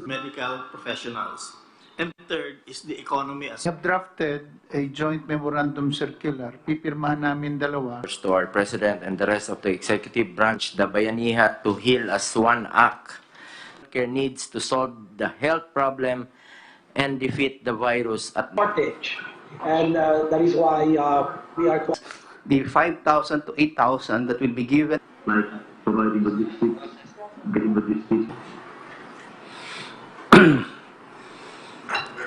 medical professionals. And third is the economy as We have drafted a joint memorandum circular. Pipirmahan namin dalawa. To our President and the rest of the executive branch, the Bayanihan to Heal as One Act. Care needs to solve the health problem and defeat the virus at shortage. And that is why we are the 5,000 to 8,000 that will be given. Like providing logistics, getting logistics.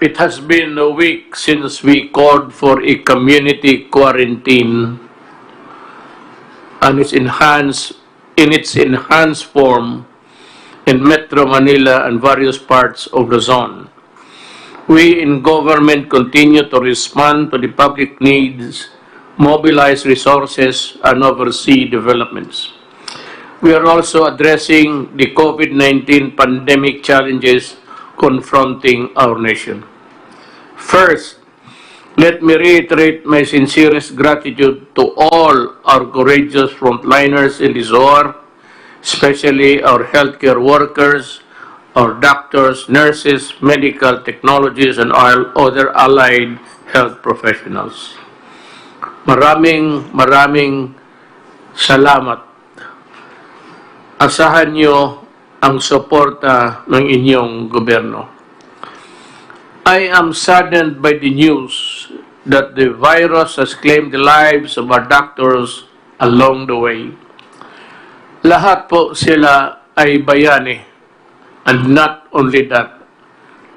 It has been a week since we called for a community quarantine and in its enhanced form in Metro Manila and various parts of the zone. We in government continue to respond to the public needs, mobilize resources, and oversee developments. We are also addressing the COVID-19 pandemic challenges confronting our nation. First, let me reiterate my sincerest gratitude to all our courageous frontliners in this war, especially our healthcare workers, our doctors, nurses, medical technologists, and all other allied health professionals. Maraming salamat. Asahan niyo ang suporta ng inyong gobyerno. I am saddened by the news that the virus has claimed the lives of our doctors along the way. Lahat po sila ay bayani, and not only that,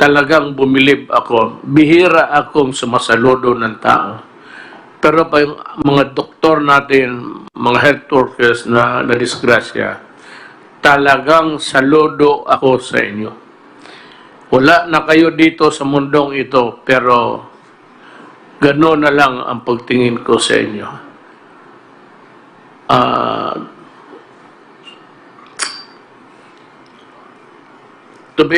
talagang bumilib ako. Bihira akong sumasaludo ng tao. Pero pa yung mga doktor natin, mga health workers na nadisgrasya, talagang saludo ako sa inyo. Wala na kayo dito sa mundong ito, pero gano'n na lang ang pagtingin ko sa inyo. To the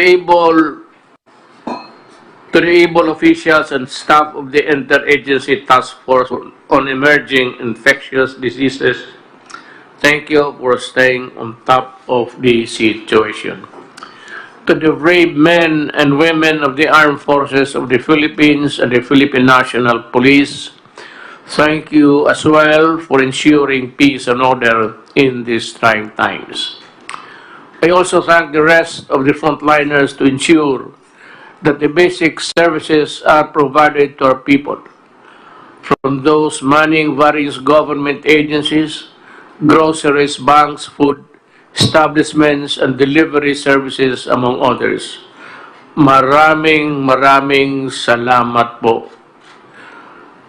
able officials and staff of the Interagency Task Force on Emerging Infectious Diseases, thank you for staying on top of the situation. To the brave men and women of the Armed Forces of the Philippines and the Philippine National Police, thank you as well for ensuring peace and order in these trying times. I also thank the rest of the frontliners to ensure that the basic services are provided to our people, from those manning various government agencies, groceries, banks, food establishments, and delivery services, among others. Maraming salamat po.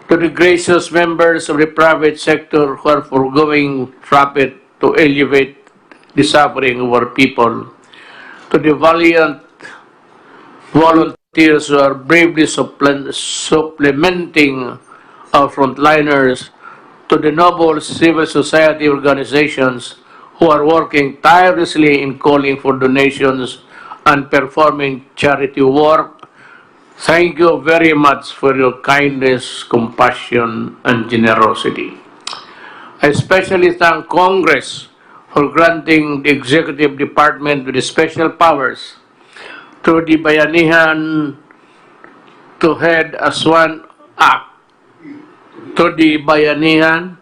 To the gracious members of the private sector who are foregoing profit to alleviate the suffering of our people, to the valiant volunteers who are bravely supplementing our frontliners, to the noble civil society organizations who are working tirelessly in calling for donations and performing charity work, thank you very much for your kindness, compassion, and generosity. I especially thank Congress for granting the Executive Department with special powers through the Bayanihan to head as one act, to the Bayanihan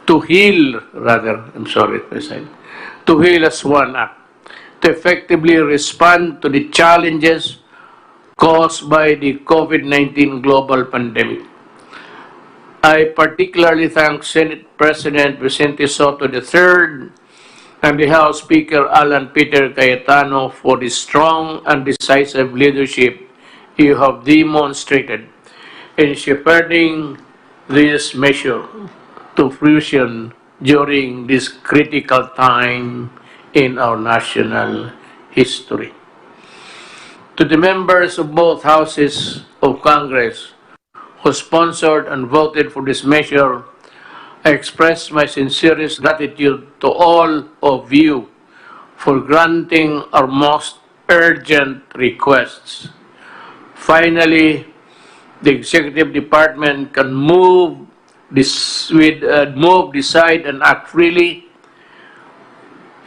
to heal, to heal as one act, to effectively respond to the challenges caused by the COVID-19 global pandemic. I particularly thank Senate President Vicente Soto III and the House Speaker Alan Peter Cayetano for the strong and decisive leadership you have demonstrated in shepherding this measure to fruition during this critical time in our national history. To the members of both houses of Congress who sponsored and voted for this measure, I express my sincerest gratitude to all of you for granting our most urgent requests. Finally, the Executive Department can decide, and act freely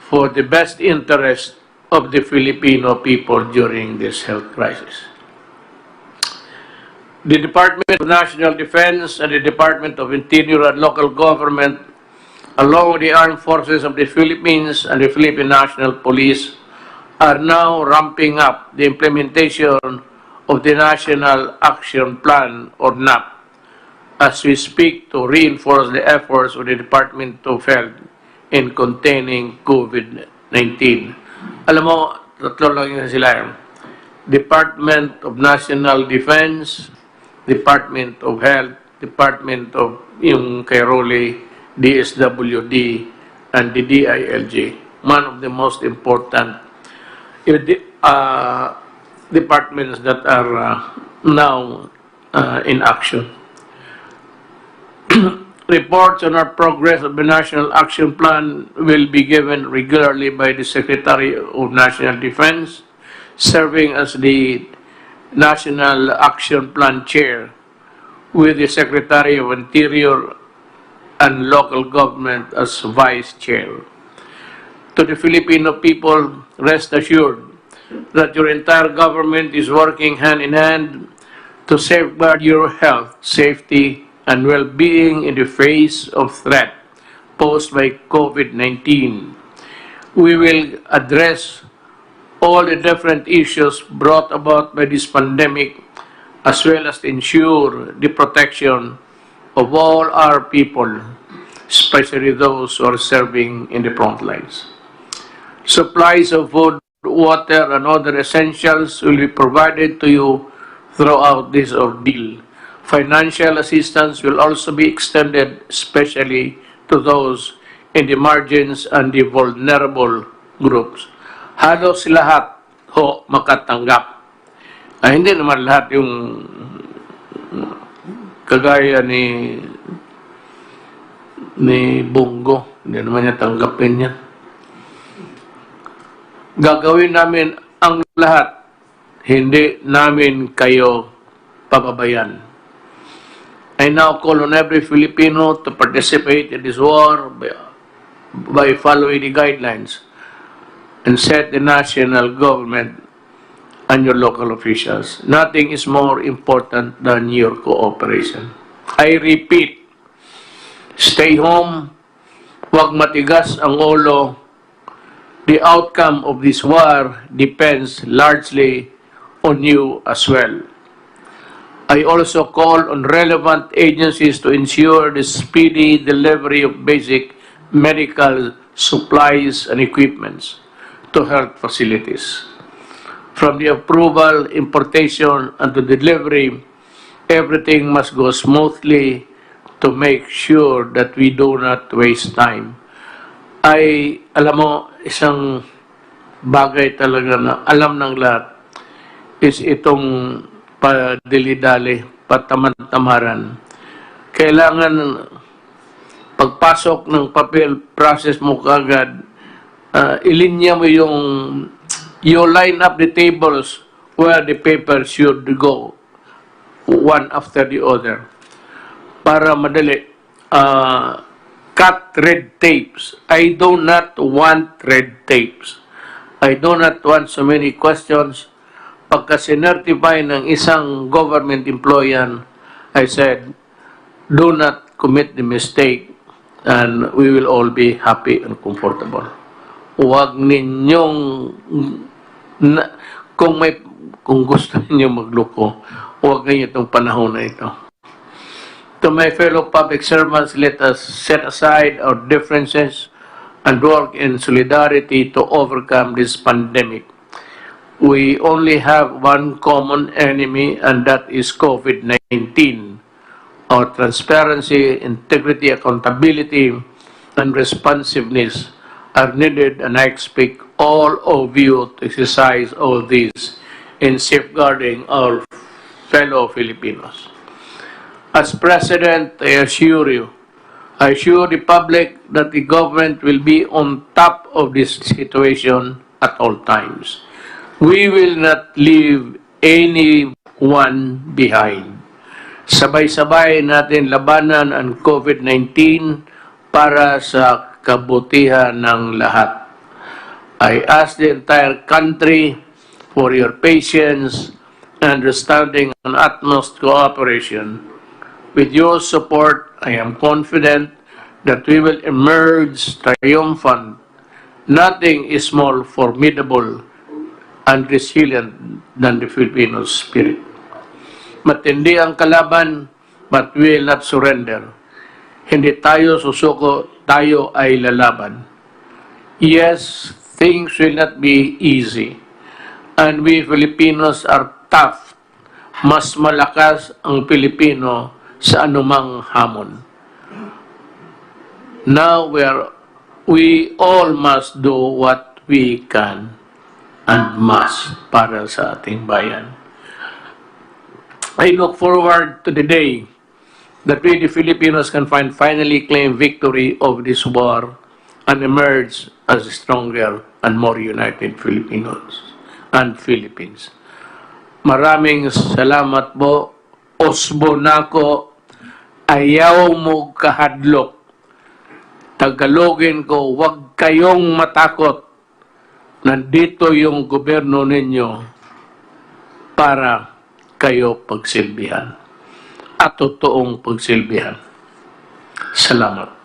for the best interest of the Filipino people during this health crisis. The Department of National Defense and the Department of Interior and Local Government, along with the Armed Forces of the Philippines and the Philippine National Police, are now ramping up the implementation of the National Action Plan, or NAP, as we speak, to reinforce the efforts of the Department of Health in containing COVID-19. Alam mo, tatlo lang yun sila. Department of National Defense, Department of Health, Department of yung kay Rolly, DSWD, and the DILG. One of the most important departments that are now in action. Reports on our progress of the National Action Plan will be given regularly by the Secretary of National Defense, serving as the National Action Plan Chair, with the Secretary of Interior and Local Government as Vice Chair. To the Filipino people, rest assured that your entire government is working hand in hand to safeguard your health, safety, and well-being in the face of threat posed by COVID-19. We will address all the different issues brought about by this pandemic, as well as to ensure the protection of all our people, especially those who are serving in the front lines. Supplies of food, water, and other essentials will be provided to you throughout this ordeal. Financial assistance will also be extended, especially to those in the margins and the vulnerable groups. Halos lahat ho makatanggap. Hindi naman lahat yung kagaya ni Bongo. Hindi naman niya tanggapin yan. Gagawin namin ang lahat. Hindi namin kayo pababayan. I now call on every Filipino to participate in this war by following the guidelines and set the national government and your local officials. Nothing is more important than your cooperation. I repeat, stay home, huwag matigas ang ulo. The outcome of this war depends largely on you as well. I also call on relevant agencies to ensure the speedy delivery of basic medical supplies and equipments to health facilities. From the approval, importation, and the delivery, everything must go smoothly to make sure that we do not waste time. Alam mo, isang bagay talaga na alam ng lahat is itong padili-dali, pataman-tamaran. Kailangan pagpasok ng papel, process mo kagad, ilinya mo you line up the tables where the paper should go, one after the other, para madali. Cut red tapes. I do not want red tapes. I do not want so many questions. Pagka sinertify ng isang government employee, I said, do not commit the mistake and we will all be happy and comfortable. Huwag ninyong, kung gusto ninyong magloko, huwag ninyo itong panahon na ito. To my fellow public servants, let us set aside our differences and work in solidarity to overcome this pandemic. We only have one common enemy, and that is COVID-19. Our transparency, integrity, accountability, and responsiveness are needed, and I expect all of you to exercise all these in safeguarding our fellow Filipinos. As President, I assure the public that the government will be on top of this situation at all times. We will not leave anyone behind. Sabay-sabay natin labanan ang COVID-19 para sa kabutihan ng lahat. I ask the entire country for your patience, understanding, and utmost cooperation. With your support, I am confident that we will emerge triumphant. Nothing is more formidable and resilient than the Filipino spirit. Matindi ang kalaban, but we will not surrender. Hindi tayo susuko, tayo ay lalaban. Yes, things will not be easy. And we Filipinos are tough. Mas malakas ang Pilipino sa anumang hamon. Now we all must do what we can and must para sa ating bayan. I look forward to the day that we the Filipinos can finally claim victory of this war and emerge as stronger and more united Filipinos and Philippines. Maraming salamat po. Osbo nako, ayaw mo kahadlok. Tagalogin ko, huwag kayong matakot. Nandito yung gobyerno ninyo para kayo pagsilbihan. At totoong pagsilbihan. Salamat.